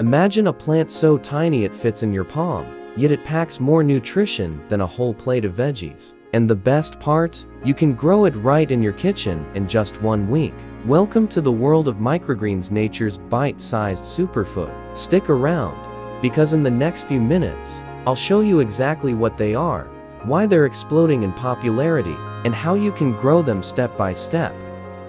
Imagine a plant so tiny it fits in your palm, yet it packs more nutrition than a whole plate of veggies. And the best part? You can grow it right in your kitchen in just 1 week. Welcome to the world of microgreens, nature's bite-sized superfood. Stick around, because in the next few minutes, I'll show you exactly what they are, why they're exploding in popularity, and how you can grow them step by step.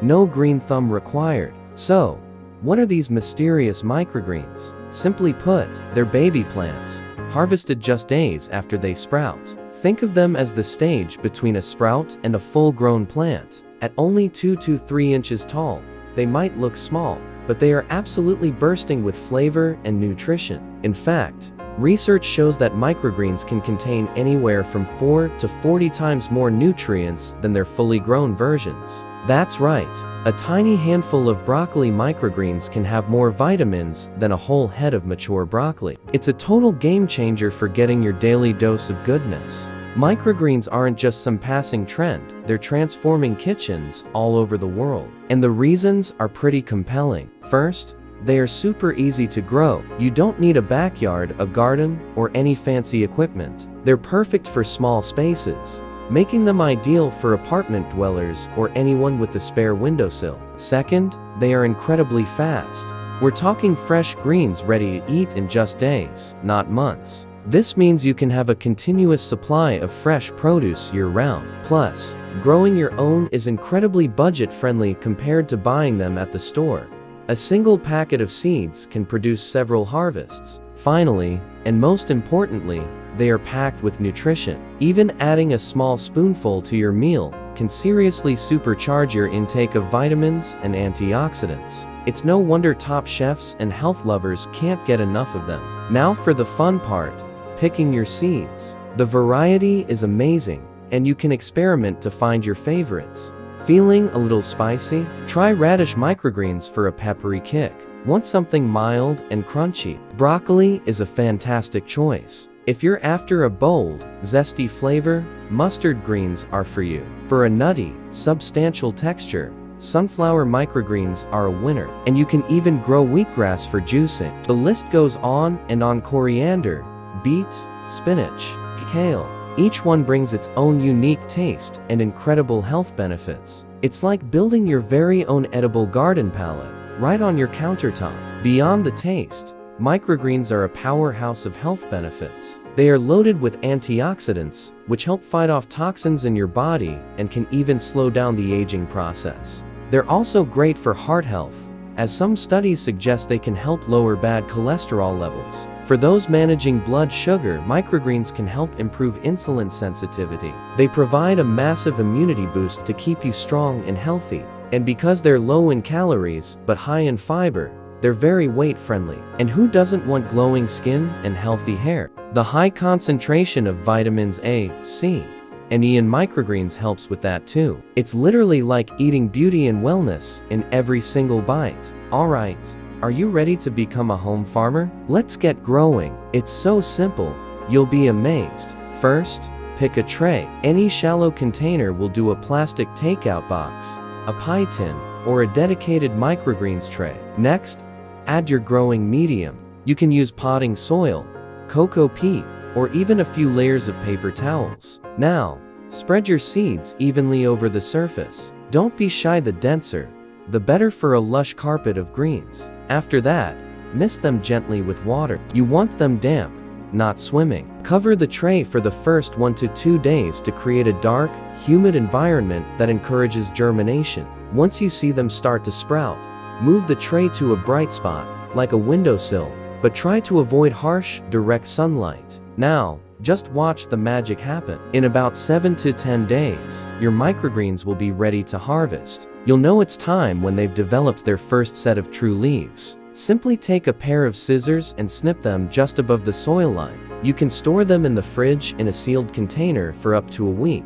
No green thumb required. So, what are these mysterious microgreens? Simply put, they're baby plants, harvested just days after they sprout. Think of them as the stage between a sprout and a full-grown plant. At only 2 to 3 inches tall, they might look small, but they are absolutely bursting with flavor and nutrition. In fact, research shows that microgreens can contain anywhere from 4 to 40 times more nutrients than their fully grown versions. That's right, a tiny handful of broccoli microgreens can have more vitamins than a whole head of mature broccoli. It's a total game changer for getting your daily dose of goodness. Microgreens aren't just some passing trend, they're transforming kitchens all over the world. And the reasons are pretty compelling. First, they are super easy to grow. You don't need a backyard, a garden, or any fancy equipment. They're perfect for small spaces, making them ideal for apartment dwellers or anyone with a spare windowsill. Second, they are incredibly fast. We're talking fresh greens ready to eat in just days, not months. This means you can have a continuous supply of fresh produce year-round. Plus, growing your own is incredibly budget-friendly compared to buying them at the store. A single packet of seeds can produce several harvests. Finally, and most importantly, they are packed with nutrition. Even adding a small spoonful to your meal can seriously supercharge your intake of vitamins and antioxidants. It's no wonder top chefs and health lovers can't get enough of them. Now for the fun part, picking your seeds. The variety is amazing, and you can experiment to find your favorites. Feeling a little spicy? Try radish microgreens for a peppery kick. Want something mild and crunchy? Broccoli is a fantastic choice. If you're after a bold, zesty flavor, mustard greens are for you. For a nutty, substantial texture, sunflower microgreens are a winner. And you can even grow wheatgrass for juicing. The list goes on and on. Coriander, beet, spinach, kale. Each one brings its own unique taste and incredible health benefits. It's like building your very own edible garden palette, right on your countertop. Beyond the taste, microgreens are a powerhouse of health benefits. They are loaded with antioxidants, which help fight off toxins in your body and can even slow down the aging process. They're also great for heart health, as some studies suggest they can help lower bad cholesterol levels. For those managing blood sugar, microgreens can help improve insulin sensitivity. They provide a massive immunity boost to keep you strong and healthy. And because they're low in calories, but high in fiber, they're very weight-friendly. And who doesn't want glowing skin and healthy hair? The high concentration of vitamins A, C, and E in microgreens helps with that too. It's literally like eating beauty and wellness in every single bite. Alright, are you ready to become a home farmer? Let's get growing. It's so simple, you'll be amazed. First, pick a tray. Any shallow container will do. A plastic takeout box, a pie tin, or a dedicated microgreens tray. Next, add your growing medium. You can use potting soil, coco peat, or even a few layers of paper towels. Now, spread your seeds evenly over the surface. Don't be shy, the denser, the better for a lush carpet of greens. After that, mist them gently with water. You want them damp, not swimming. Cover the tray for the first 1 to 2 days to create a dark, humid environment that encourages germination. Once you see them start to sprout, move the tray to a bright spot, like a windowsill, but try to avoid harsh, direct sunlight. Now, just watch the magic happen. In about 7 to 10 days, your microgreens will be ready to harvest. You'll know it's time when they've developed their first set of true leaves. Simply take a pair of scissors and snip them just above the soil line. You can store them in the fridge in a sealed container for up to a week.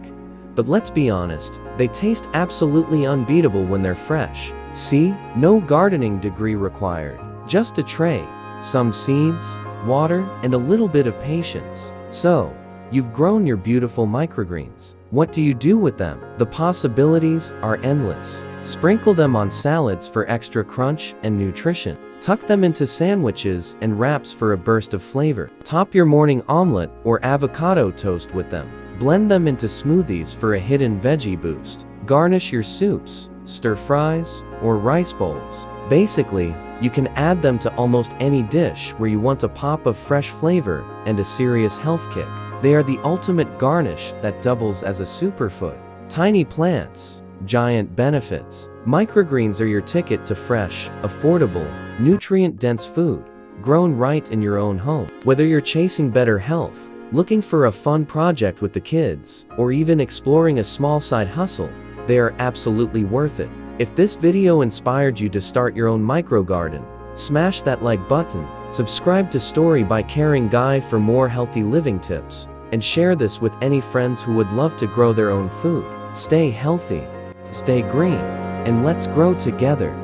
But let's be honest, they taste absolutely unbeatable when they're fresh. See? No gardening degree required. Just a tray, some seeds, water, and a little bit of patience. So, you've grown your beautiful microgreens. What do you do with them? The possibilities are endless. Sprinkle them on salads for extra crunch and nutrition. Tuck them into sandwiches and wraps for a burst of flavor. Top your morning omelet or avocado toast with them. Blend them into smoothies for a hidden veggie boost. Garnish your soups, stir fries, or rice bowls. Basically, you can add them to almost any dish where you want a pop of fresh flavor and a serious health kick. They are the ultimate garnish that doubles as a superfood. Tiny plants, giant benefits. Microgreens are your ticket to fresh, affordable, nutrient-dense food, grown right in your own home. Whether you're chasing better health, looking for a fun project with the kids, or even exploring a small side hustle, they are absolutely worth it. If this video inspired you to start your own micro garden, smash that like button, subscribe to Story by Caring Guy for more healthy living tips, and share this with any friends who would love to grow their own food. Stay healthy, stay green, and let's grow together.